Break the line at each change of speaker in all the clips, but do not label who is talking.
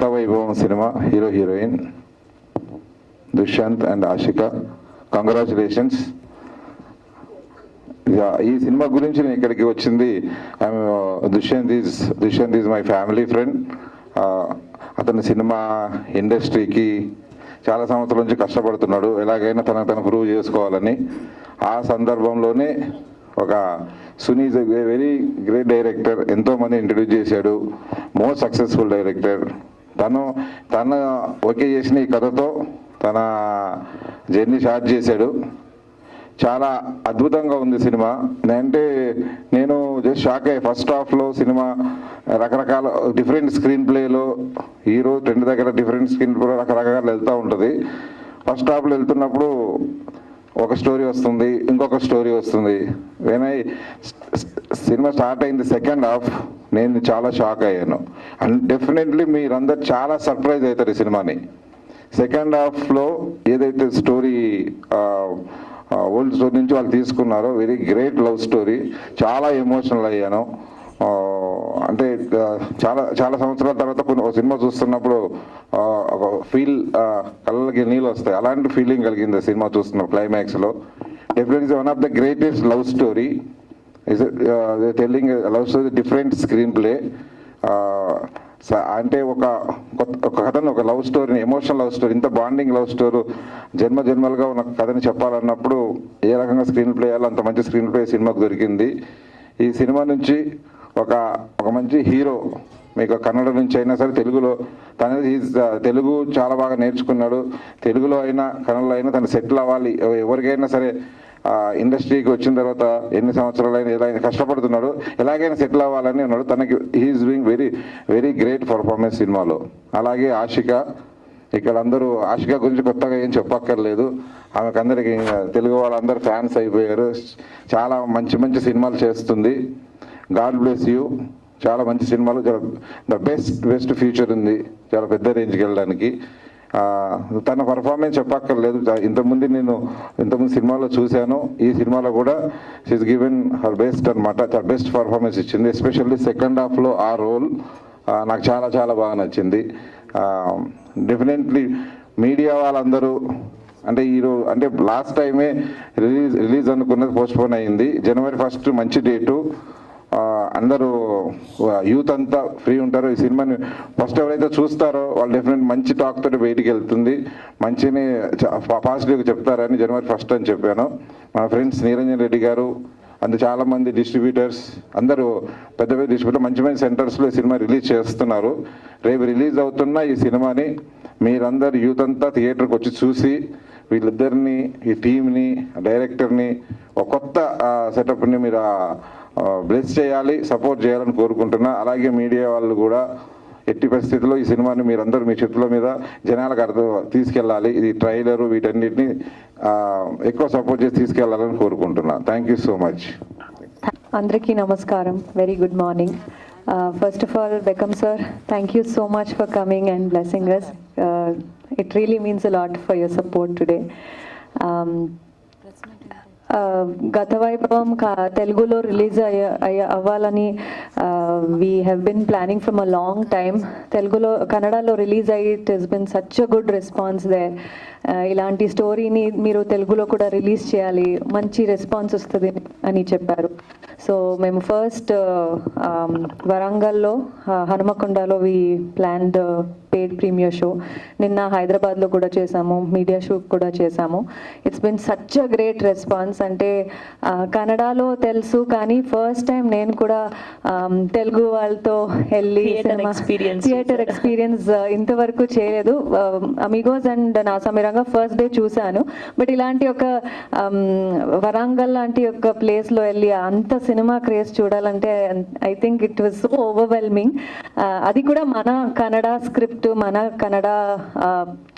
గత Vaibhavam cinema hero heroine Dushyanth and Ashika, congratulations. ఈ cinema గురించి నేను ఇక్కడికి వచ్చింది, Dushyanth is my family friend. అతను సినిమా ఇండస్ట్రీకి చాలా సంవత్సరాల నుంచి కష్టపడుతున్నాడు, ఎలాగైనా తను ప్రూవ్ చేసుకోవాలని. ఆ సందర్భంలోనే ఒక Suni is very great director, ఎంతోమంది ఇంట్రడ్యూస్ చేశాడు, మోస్ట్ సక్సెస్ఫుల్ డైరెక్టర్. తను ఓకే చేసిన ఈ కథతో తన జర్నీ స్టార్ట్ చేశాడు. చాలా అద్భుతంగా ఉంది సినిమా. నేను జస్ట్ షాక్ అయ్యి, ఫస్ట్ హాఫ్లో సినిమా రకరకాల డిఫరెంట్ స్క్రీన్ ప్లేలో హీరో ట్రెండ్ దగ్గర డిఫరెంట్ స్క్రీన్ ప్లేలో రకరకాలు వెళ్తూ ఉంటుంది. ఫస్ట్ హాఫ్లో వెళ్తున్నప్పుడు ఒక స్టోరీ వస్తుంది, ఇంకొక స్టోరీ వస్తుంది. సినిమా స్టార్ట్ అయింది సెకండ్ హాఫ్, నేను చాలా షాక్ అయ్యాను. అండ్ డెఫినెట్లీ మీరందరూ చాలా సర్ప్రైజ్ అవుతారు ఈ సినిమాని. సెకండ్ హాఫ్లో ఏదైతే స్టోరీ ఓల్డ్ స్టోరీ నుంచి వాళ్ళు తీసుకున్నారో, వెరీ గ్రేట్ లవ్ స్టోరీ. చాలా ఎమోషనల్ అయ్యాను. అంటే చాలా సంవత్సరాల తర్వాత ఒక సినిమా చూస్తున్నప్పుడు ఒక ఫీల్, కళ్ళకి నీళ్ళు వస్తాయి, అలాంటి ఫీలింగ్ కలిగింది సినిమా చూస్తున్నాం. క్లైమాక్స్లో definitely one of the greatest love story. Telling love story, different screen play. అంటే ఒక కథను, ఒక లవ్ స్టోరీని, ఎమోషనల్ లవ్ స్టోరీ, ఇంత బాండింగ్ లవ్ స్టోరీ జన్మలుగా ఉన్న కథని చెప్పాలన్నప్పుడు ఏ రకంగా స్క్రీన్ ప్లే చేయాలో అంత మంచి స్క్రీన్ ప్లే సినిమాకు దొరికింది. ఈ సినిమా నుంచి ఒక మంచి హీరో, మీకు కన్నడ నుంచి అయినా సరే తెలుగులో తెలుగు చాలా బాగా నేర్చుకున్నాడు. తెలుగులో అయినా కన్నడలో అయినా తను సెటిల్ అవ్వాలి. ఎవరికైనా సరే ఇండస్ట్రీకి వచ్చిన తర్వాత ఎన్ని సంవత్సరాలైనా ఎలా కష్టపడుతున్నాడు, ఎలాగైనా సెటిల్ అవ్వాలని ఉన్నాడు. తనకి he's doing very very great performance సినిమాలో. అలాగే ఆషిక, ఇక్కడ అందరూ ఆషిక గురించి కొత్తగా ఏం చెప్పక్కర్లేదు. ఆమెకు అందరికి తెలుగు వాళ్ళందరూ ఫ్యాన్స్ అయిపోయారు. చాలా మంచి మంచి సినిమాలు చేస్తుంది. God bless you. చాలా మంచి సినిమాలు, ద బెస్ట్ ఫ్యూచర్ ఉంది, చాలా పెద్ద రేంజ్కి వెళ్ళడానికి. తన పర్ఫార్మెన్స్ చెప్పక్కర్లేదు. ఇంతకుముందు సినిమాలో చూశాను, ఈ సినిమాలో కూడా షీఈస్ గివెన్ హర్ బెస్ట్ అనమాట. చాలా బెస్ట్ పర్ఫార్మెన్స్ ఇచ్చింది. ఎస్పెషల్లీ సెకండ్ హాఫ్లో ఆ రోల్ నాకు చాలా చాలా బాగా నచ్చింది. డెఫినెట్లీ మీడియా వాళ్ళందరూ అంటే లాస్ట్ టైమే రిలీజ్ అనుకున్నది పోస్ట్పోన్ అయింది. January 1 మంచి డేటు, అందరూ యూత్ అంతా ఫ్రీ ఉంటారు. ఈ సినిమాని ఫస్ట్ ఎవరైతే చూస్తారో వాళ్ళు డెఫినెట్ మంచి టాక్ తోటి బయటికి వెళ్తుంది, మంచిని పాజిటివ్గా చెప్తారని January 1 అని చెప్పాను. మా ఫ్రెండ్స్ నిరంజన్ రెడ్డి గారు, చాలామంది డిస్ట్రిబ్యూటర్స్, అందరూ పెద్ద పెద్ద డిస్ట్రిబ్యూటర్ మంచి మంచి సెంటర్స్లో ఈ సినిమా రిలీజ్ చేస్తున్నారు. రేపు రిలీజ్ అవుతున్న ఈ సినిమాని మీరందరూ యూత్ అంతా థియేటర్కి వచ్చి చూసి వీళ్ళిద్దరిని, ఈ టీంని, డైరెక్టర్ని, ఒక కొత్త సెటప్ని మీరు బ్లెస్ చేయాలి, సపోర్ట్ చేయాలని కోరుకుంటున్నా. అలాగే మీడియా వాళ్ళు కూడా ఎట్టి పరిస్థితుల్లో ఈ సినిమాని మీరందరూ మీ చేతుల మీద జనాలకు తీసుకెళ్ళాలి. ఇది ట్రైలరు, వీటన్నిటిని ఎక్కువ సపోర్ట్ చేసి తీసుకెళ్లాలని కోరుకుంటున్నా. Thank you so much.
అందరికీ నమస్కారం. Very good morning. First of all, Beckham sir, thank you so much for coming and blessing us. It really means a lot for your support today. గత వైభవం తెలుగులో release అవ్వాలని we have been planning from a long time. కన్నడలో release అయ్యి it has been such a good response there. ఇలాంటి స్టోరీని మీరు తెలుగులో కూడా రిలీజ్ చేయాలి, మంచి రెస్పాన్స్ వస్తుంది అని చెప్పారు. సో మేము ఫస్ట్ వరంగల్లో హనుమకొండలో వి ప్లాన్డ్ పెయిడ్ ప్రీమియర్ షో. నిన్న హైదరాబాద్లో కూడా చేసాము, మీడియా షూట్ కూడా చేసాము. It's been such a great response. అంటే కన్నడలో తెలుసు, కానీ ఫస్ట్ టైం నేను కూడా తెలుగు వాళ్ళతో వెళ్ళి థియేటర్ ఎక్స్పీరియన్స్ ఇంతవరకు చేయలేదు. అమిగోస్ అండ్ నా సమీరంగా ఫస్ట్ డే చూశాను. బట్ ఇలాంటి ఒక వరంగల్ లాంటి ఒక ప్లేస్లో వెళ్ళి అంత సినిమా క్రేజ్ చూడాలంటే I think it was so overwhelming. అది కూడా మన కన్నడ స్క్రిప్ట్, మన కన్నడ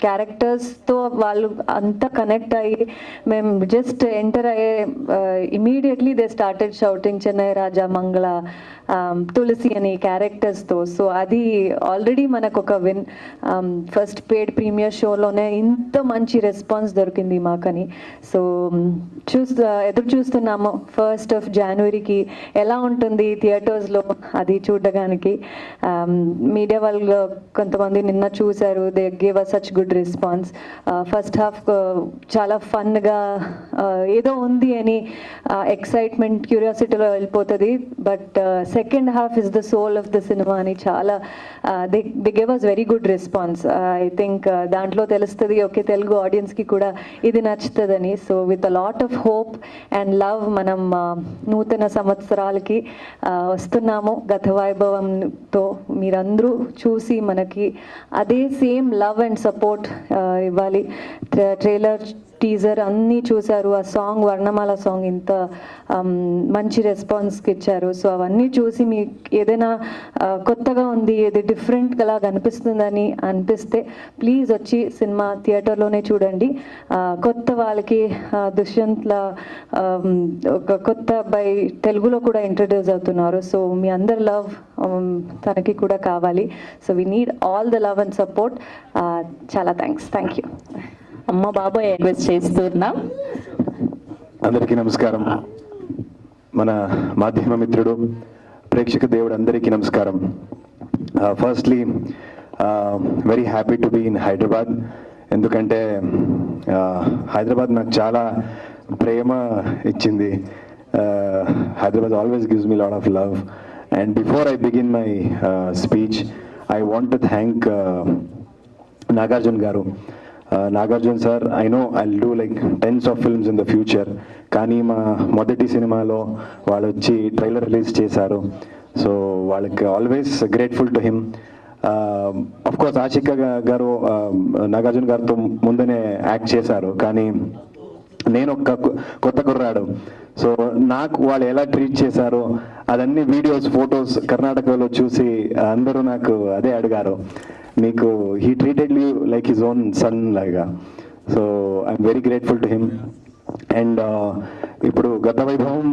క్యారెక్టర్స్తో వాళ్ళు అంతా కనెక్ట్ అయ్యి మేము జస్ట్ ఎంటర్ అయ్యే immediately they started shouting Chennai Raja Mangala Tulasi అని క్యారెక్టర్స్తో. సో అది ఆల్రెడీ మనకు ఒక విన్. ఫస్ట్ పెయిడ్ ప్రీమియర్ షోలోనే ఇంత మంచి రెస్పాన్స్ దొరికింది మాకని. సో ఎదురు చూస్తున్నాము 1st of January ఎలా ఉంటుంది థియేటర్స్లో అది చూడడానికి. మీడియా వాళ్ళు కొంతమంది నిన్న చూశారు, they gave us such good response. First half చాలా ఫన్గా ఏదో ఉంది అని ఎక్సైట్మెంట్ క్యూరియాసిటీలో వెళ్ళిపోతుంది. But second half is the soul of the cinema అని చాలా they gave us very good response. I think దాంట్లో తెలుస్తుంది ఓకే తెలుగు ఆడియన్స్కి కూడా ఇది నచ్చుతుందని. So with a lot of hope and love మనం నూతన సంవత్సరాలకి వస్తున్నాము గత వైభవంతో. మీరందరూ చూసి మనకి అదే సేమ్ లవ్ అండ్ సపోర్ట్ ఇవ్వాలి. ట్రైలర్ టీజర్ అన్నీ చూశారు. ఆ సాంగ్ వర్ణమాల సాంగ్ ఇంత మంచి రెస్పాన్స్కి ఇచ్చారు. సో అవన్నీ చూసి మీకు ఏదైనా కొత్తగా ఉంది, ఏది డిఫరెంట్గా అనిపిస్తుందని అనిపిస్తే ప్లీజ్ వచ్చి సినిమా థియేటర్లోనే చూడండి. కొత్త వాళ్ళకి దుష్యంత్ల ఒక కొత్త అబ్బాయి తెలుగులో కూడా ఇంట్రడ్యూస్ అవుతున్నారు. సో మీ అందరి లవ్ తనకి కూడా కావాలి. So we need all the love and support. చాలా థ్యాంక్ యూ.
అమ్మ బాబాయ్ రిక్వెస్ట్ చేస్తున్నాం.
అందరికీ నమస్కారం. మన మాధ్యమ మిత్రుడు ప్రేక్షక దేవుడు అందరికీ నమస్కారం. Firstly very happy to be in Hyderabad. ఎందుకంటే హైదరాబాద్ నాకు చాలా ప్రేమ ఇచ్చింది. Hyderabad always gives me lot of love. And before I begin my speech I want to thank Nagarjuna garu. Nagarjuna sir, I know I'll do like 10s of films in the future, కానీ మా మొదటి సినిమాలో వాళ్ళు వచ్చి ట్రైలర్ రిలీజ్ చేశారు. సో వాళ్ళకి always grateful to him. Of course Ashika గారు నాగార్జున గారితో ముందనే యాక్ట్ చేశారు, కానీ నేను ఒక కొత్త కుర్రాడు. సో నాకు వాళ్ళు ఎలా ట్రీట్ చేశారో అదన్నీ వీడియోస్ ఫొటోస్ కర్ణాటకలో చూసి అందరూ నాకు అదే అడిగారు, మీకు he treated you like his own son లాగా. So I'm very grateful to him. And ఇప్పుడు గత వైభవం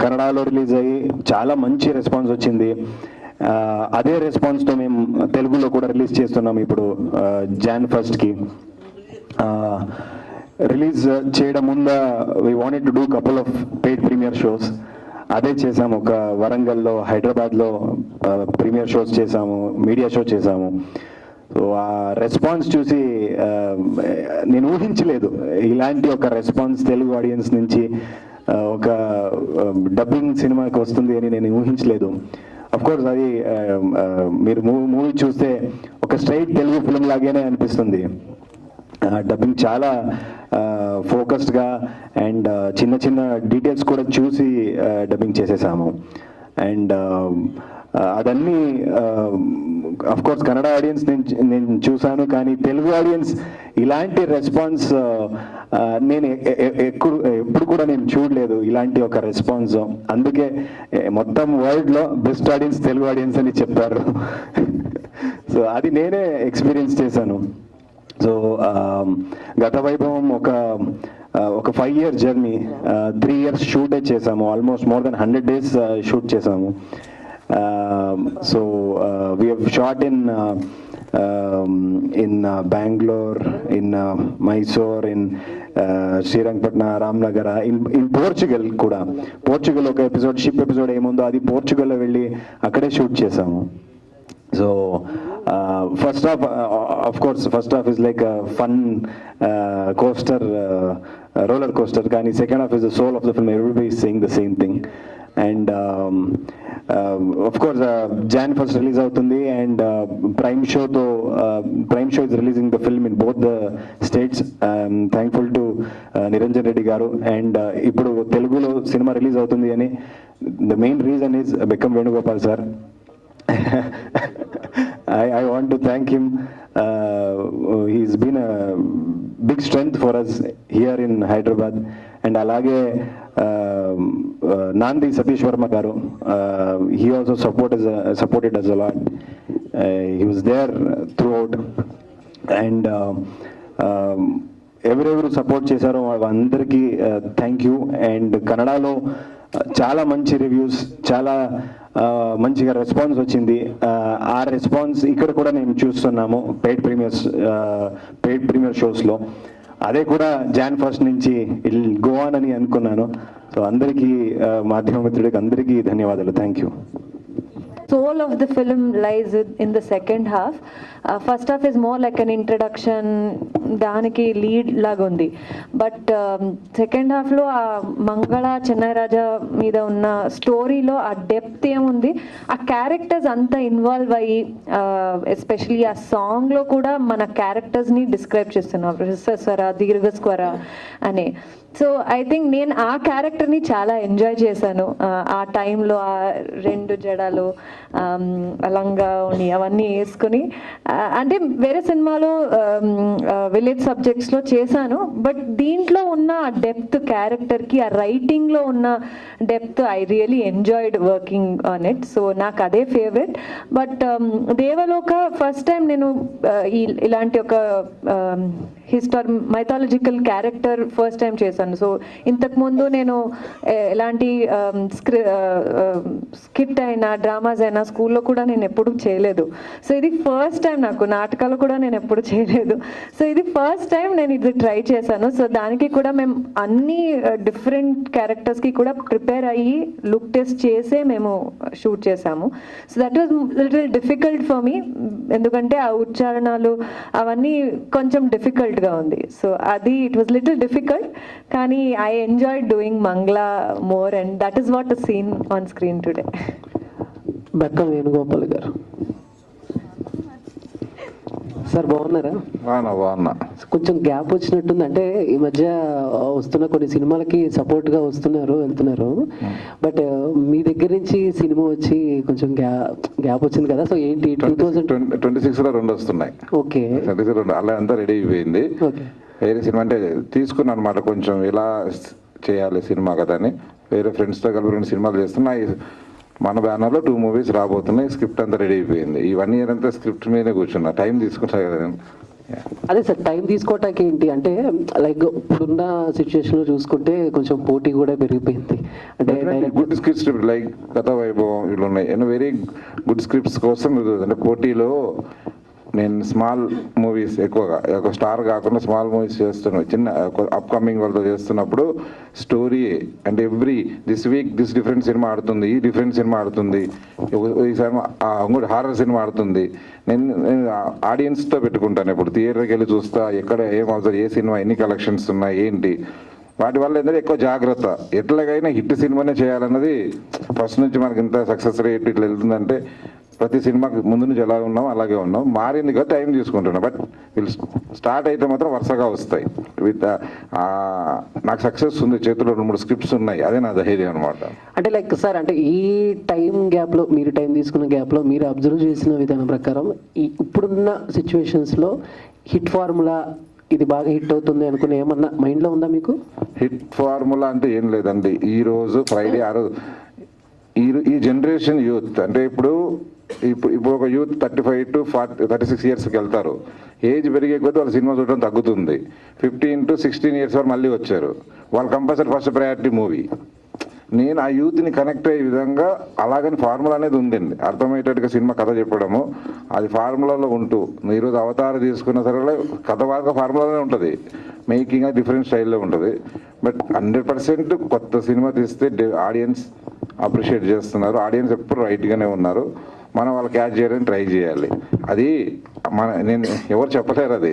కన్నడలో రిలీజ్ అయ్యి చాలా మంచి రెస్పాన్స్ వచ్చింది. అదే రెస్పాన్స్తో మేము తెలుగులో కూడా రిలీజ్ చేస్తున్నాం ఇప్పుడు Jan 1st. రిలీజ్ చేయడం ముందు we wanted to do couple of paid premier shows. అదే చేసాము. ఒక వరంగల్లో, హైదరాబాద్లో ప్రీమియర్ షోస్ చేసాము, మీడియా షో చేసాము. సో ఆ రెస్పాన్స్ చూసి నేను ఊహించలేదు ఇలాంటి ఒక రెస్పాన్స్ తెలుగు ఆడియన్స్ నుంచి ఒక డబ్బింగ్ సినిమాకి వస్తుంది అని నేను ఊహించలేదు. అఫ్ కోర్స్ అది మీరు మూవీ చూస్తే ఒక స్ట్రైట్ తెలుగు ఫిల్మ్ లాగానే అనిపిస్తుంది. డబ్బింగ్ చాలా ఫోకస్డ్గా అండ్ చిన్న చిన్న డీటెయిల్స్ కూడా చూసి డబ్బింగ్ చేసేసాము. అండ్ అదన్నీ కోర్స్ కన్నడ ఆడియన్స్ నేను చూశాను, కానీ తెలుగు ఆడియన్స్ ఇలాంటి రెస్పాన్స్ నేను ఎప్పుడు కూడా నేను చూడలేదు, ఇలాంటి ఒక రెస్పాన్స్. అందుకే మొత్తం వరల్డ్లో బెస్ట్ ఆడియన్స్ తెలుగు ఆడియన్స్ అని చెప్పారు. సో అది నేనే ఎక్స్పీరియన్స్ చేశాను. సో గత వైభవం ఒక 5 year జర్నీ, 3 years షూటే చేసాము. Almost more than 100 days shoot చేసాము. So we have shot in Bangalore, in Mysore, in Srirangapatna, Ramnagara, in Portugal కూడా. పోర్చుగల్ ఒక ఎపిసోడ్, షిప్ ఎపిసోడ్ ఏముందో అది పోర్చుగల్లో వెళ్ళి అక్కడే షూట్ చేసాము. So first half is like a fun coaster, roller coaster, కానీ second half is the soul of the film. Everybody is saying the same thing. And of course Jan 1st release అవుతుంది. And Prime Show is releasing the film in both the states. Thankful to Niranjan Reddy garu. And ఇప్పుడు తెలుగులో cinema release అవుతుంది అని the main reason is Bekkam Venugopal sir. I want to thank him. He's been a big strength for us here in Hyderabad. And alage Nandi Satish Verma garu, he also supported us a lot. He was there throughout. And ఎవరెవరు support చేశారో వాళ్ళందరికీ thank you. And కన్నడలో చాలా మంచి reviews, చాలా మంచిగా response వచ్చింది. ఆ రెస్పాన్స్ ఇక్కడ కూడా నేను చూస్తున్నాము పెయిడ్ ప్రీమియర్ షోస్లో. అదే కూడా Jan 1 నుంచి గో ఆన్ అని అనుకున్నాను. సో అందరికీ మాధ్యమ మిత్రుడికి అందరికీ ధన్యవాదాలు. Thank you.
Soul of the film lies in the second half. First half is more like an introduction, దానికి లీడ్ లాగా ఉంది. బట్ సెకండ్ హాఫ్లో ఆ మంగళ చెన్నై రాజా మీద ఉన్న స్టోరీలో ఆ డెప్త్ ఏముంది, ఆ క్యారెక్టర్స్ అంతా ఇన్వాల్వ్ అయ్యి ఎస్పెషలీ ఆ సాంగ్లో కూడా మన క్యారెక్టర్స్ని డిస్క్రైబ్ చేస్తున్నాం, రిసస్వర దీర్ఘస్వర అనే. సో ఐ థింక్ నేను ఆ క్యారెక్టర్ని చాలా ఎంజాయ్ చేశాను. ఆ టైంలో ఆ 2 జడలు లంగా ఉని అవన్నీ వేసుకుని, అంటే వేరే సినిమాలో విలేజ్ సబ్జెక్ట్స్లో చేశాను, బట్ దీంట్లో ఉన్న ఆ డెప్త్ క్యారెక్టర్కి, ఆ రైటింగ్లో ఉన్న depth I really enjoyed working on it. So నాకు అదే ఫేవరెట్. బట్ దేవలోక ఫస్ట్ టైం నేను ఇలాంటి ఒక మైథాలజికల్ క్యారెక్టర్ ఫస్ట్ టైం చేశాను. సో ఇంతకుముందు నేను ఎలాంటి స్కిట్ అయినా డ్రామాస్ అయినా స్కూల్లో కూడా నేను ఎప్పుడు చేయలేదు. సో ఇది ఫస్ట్ టైం, నాకు నాటకాలు కూడా నేను ఎప్పుడు చేయలేదు. సో ఇది ఫస్ట్ టైం నేను ఇది ట్రై చేశాను. సో దానికి కూడా మేము అన్ని డిఫరెంట్ క్యారెక్టర్స్కి కూడా ప్రిపేర్ అయ్యి లుక్ టెస్ట్ చేసే మేము షూట్ చేసాము. So that was little difficult for me, ఎందుకంటే ఆ ఉచ్చారణలు అవన్నీ కొంచెం డిఫికల్ట్గా ఉంది. సో అది ఇట్ వాజ్ లిటిల్ డిఫికల్ట్, కానీ I enjoy doing Mangla more, and that is what the scene on screen today.
Bekka Venugopal garu sir, బాగున్నారా?
బాగున్నా.
కొంచెం గ్యాప్ వచ్చినట్టుంది, అంటే ఈ మధ్య వస్తున్న కొన్ని సినిమాలకి సపోర్ట్గా వస్తున్నారు, వెళ్తున్నారు. బట్ మీ దగ్గర నుంచి సినిమా వచ్చి కొంచెం గ్యాప్ వచ్చింది కదా. సో ఏంటి
2026లో 2 వస్తున్నాయి.
ఓకే,
అలా అంతా రెడీ అయిపోయింది.
ఓకే.
వేరే సినిమా అంటే తీసుకున్నాను అనమాట, కొంచెం ఎలా చేయాలి సినిమా కదా అని. వేరే ఫ్రెండ్స్తో కలిపి 2 సినిమాలు చేస్తున్నాయి. మన బ్యానర్లో 2 మూవీస్ రాబోతున్నాయి. స్క్రిప్ట్ అంతా రెడీ అయిపోయింది. ఈ 1 year అంతా స్క్రిప్ట్ మీదే కూర్చున్నా. టైం తీసుకుంటా కదా నేను.
అదే సార్, టైం తీసుకోవటానికి ఏంటి అంటే, లైక్ ఇప్పుడున్న సిచ్యువేషన్లో చూసుకుంటే కొంచెం పోటీ కూడా పెరిగిపోయింది. అంటే
గుడ్ స్క్రిప్ట్ లైక్ కథ వైభవం ఇవి ఉన్నాయి. వెరీ గుడ్ స్క్రిప్ట్స్ కోసం అంటే పోటీలో నేను స్మాల్ మూవీస్ ఎక్కువగా ఒక స్టార్ కాకుండా స్మాల్ మూవీస్ చేస్తున్నాను. చిన్న అప్కమింగ్ వాళ్ళతో చేస్తున్నప్పుడు స్టోరీ అంటే దిస్ వీక్ డిఫరెంట్ సినిమా ఆడుతుంది, ఈ డిఫరెంట్ సినిమా ఆడుతుంది, ఈ సినిమా ఇంకోటి హారర్ సినిమా ఆడుతుంది. నేను ఆడియన్స్తో పెట్టుకుంటాను. ఇప్పుడు థియేటర్కి వెళ్ళి చూస్తా, ఎక్కడ ఏం అవుతుంది, ఏ సినిమా ఎన్ని కలెక్షన్స్ ఉన్నాయి ఏంటి, వాటి వల్ల ఏంటంటే ఎక్కువ జాగ్రత్త. ఎట్లాగైనా హిట్ సినిమానే చేయాలన్నది ఫస్ట్ నుంచి మనకి ఇంత సక్సెస్ రేట్ ఇట్లా వెళ్తుందంటే ప్రతి సినిమాకి ముందు నుంచి ఎలా ఉన్నాం అలాగే ఉన్నాం. మారింది కదా, టైం తీసుకుంటున్నాం. బట్ వీళ్ళు స్టార్ట్ అయితే మాత్రం వరుసగా వస్తాయి. విత్ నాకు సక్సెస్ ఉంది, చేతిలో 2-3 స్క్రిప్ట్స్ ఉన్నాయి. అదే నా ధైర్యం అనమాట.
అంటే లైక్ సార్, అంటే ఈ టైం గ్యాప్లో, మీరు టైం తీసుకున్న గ్యాప్లో మీరు అబ్జర్వ్ చేసిన విధానం ప్రకారం ఇప్పుడున్న సిచ్యువేషన్స్లో హిట్ ఫార్ములా ఇది బాగా హిట్ అవుతుంది అనుకునే ఏమన్నా మైండ్లో ఉందా మీకు?
హిట్ ఫార్ములా అంటే ఏం లేదండి. ఈరోజు ఫ్రైడే ఈ జనరేషన్ యూత్ అంటే ఇప్పుడు ఒక యూత్ 35 to 36 yearsకి వెళ్తారు. ఏజ్ పెరిగే కొద్దీ వాళ్ళ సినిమా చూడడం తగ్గుతుంది. 15 to 16 years వరకు మళ్ళీ వచ్చారు. వాళ్ళు కంపల్సరీ ఫస్ట్ ప్రయారిటీ మూవీ. నేను ఆ యూత్ని కనెక్ట్ అయ్యే విధంగా అలాగని ఫార్ములా అనేది ఉందండి. అర్థమయ్యేటట్టుగా సినిమా కథ చెప్పడము, అది ఫార్ములాలో ఉంటూ ఈరోజు అవతారం తీసుకున్న సరే కథ బాగా ఫార్ములాలోనే ఉంటుంది, మేకింగ్ డిఫరెంట్ స్టైల్లో ఉంటుంది. బట్ 100% కొత్త సినిమా తీస్తే ఆడియన్స్ అప్రిషియేట్ చేస్తున్నారు. ఆడియన్స్ ఎప్పుడు రైట్గానే ఉన్నారు. మనం వాళ్ళు క్యాచ్ చేయడానికి ట్రై చేయాలి. అది నేను ఎవరు చెప్పలేరు. అది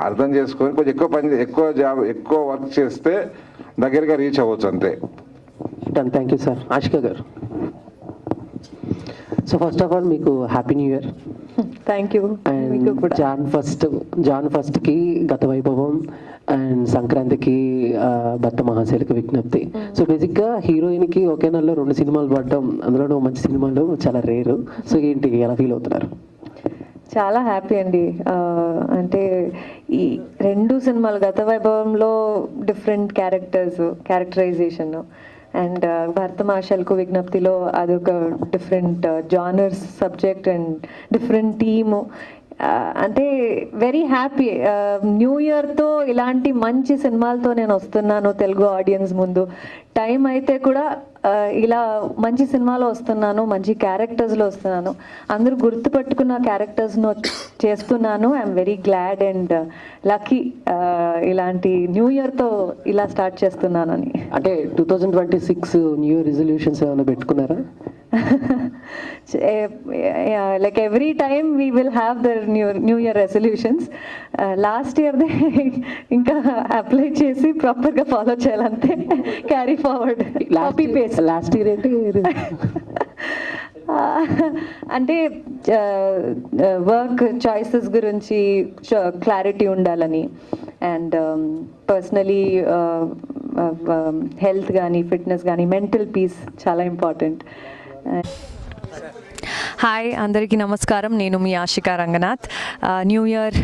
అర్థం చేసుకొని కొంచెం ఎక్కువ వర్క్ చేస్తే దగ్గరగా రీచ్ అవ్వచ్చు అంతే.
Thank you sir. Ashika garu, so first of all మీకు happy new year.
Thank you.
And Jan ఫస్ట్కి గత వైభవం అండ్ సంక్రాంతికి భర్త మహాశైలికి విజ్ఞప్తి. సో బేసిక్గా హీరోయిన్కి ఒకే నెలలో 2 సినిమాలు పడడం, అందులో మంచి సినిమాలు చాలా రేరు. సో ఏంటి, ఎలా ఫీల్ అవుతున్నారు?
చాలా హ్యాపీ అండి. అంటే ఈ 2 సినిమాలు గత వైభవంలో డిఫరెంట్ క్యారెక్టరైజేషన్, అండ్ భరత మహాశైలకు విజ్ఞప్తిలో అదొక different genres subject and different team. అంటే వెరీ హ్యాపీ. న్యూ ఇయర్తో ఇలాంటి మంచి సినిమాలతో నేను వస్తున్నాను తెలుగు ఆడియన్స్ ముందు. టైం అయితే కూడా ఇలా మంచి సినిమాలో వస్తున్నాను, మంచి క్యారెక్టర్స్లో వస్తున్నాను, అందరూ గుర్తుపట్టుకున్న క్యారెక్టర్స్ను చేస్తున్నాను. I'm very glad and lucky ఇలాంటి న్యూ ఇయర్తో ఇలా స్టార్ట్ చేస్తున్నానని.
అంటే 2026 న్యూ ఇయర్ రిజల్యూషన్స్ ఏమైనా పెట్టుకున్నారా?
Like every time we will have the new year resolutions. Last year they ఇంకా అప్లై చేసి ప్రాపర్గా ఫాలో చేయాలంతే, carry forward, copy paste.
Last year ఏంటి?
అంటే వర్క్ చాయిసెస్ గురించి క్లారిటీ ఉండాలని, అండ్ పర్సనలీ హెల్త్ కానీ ఫిట్నెస్ కానీ మెంటల్ పీస్ చాలా ఇంపార్టెంట్.
హాయ్, అందరికీ నమస్కారం. నేను మీ Ashika Ranganath. New year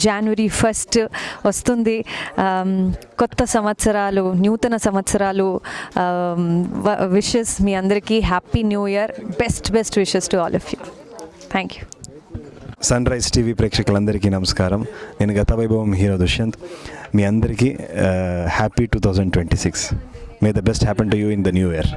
January 1st వస్తుంది. కొత్త సంవత్సరాలు, నూతన సంవత్సరాలు విషెస్ మీ అందరికీ. Happy new year. Best wishes to all of you. Thank you.
Sunrise TV ప్రేక్షకులందరికీ నమస్కారం. నేను గత వైభవం హీరో దుష్యంత్. మీ అందరికీ happy 2026. May the best happen to you in the new year.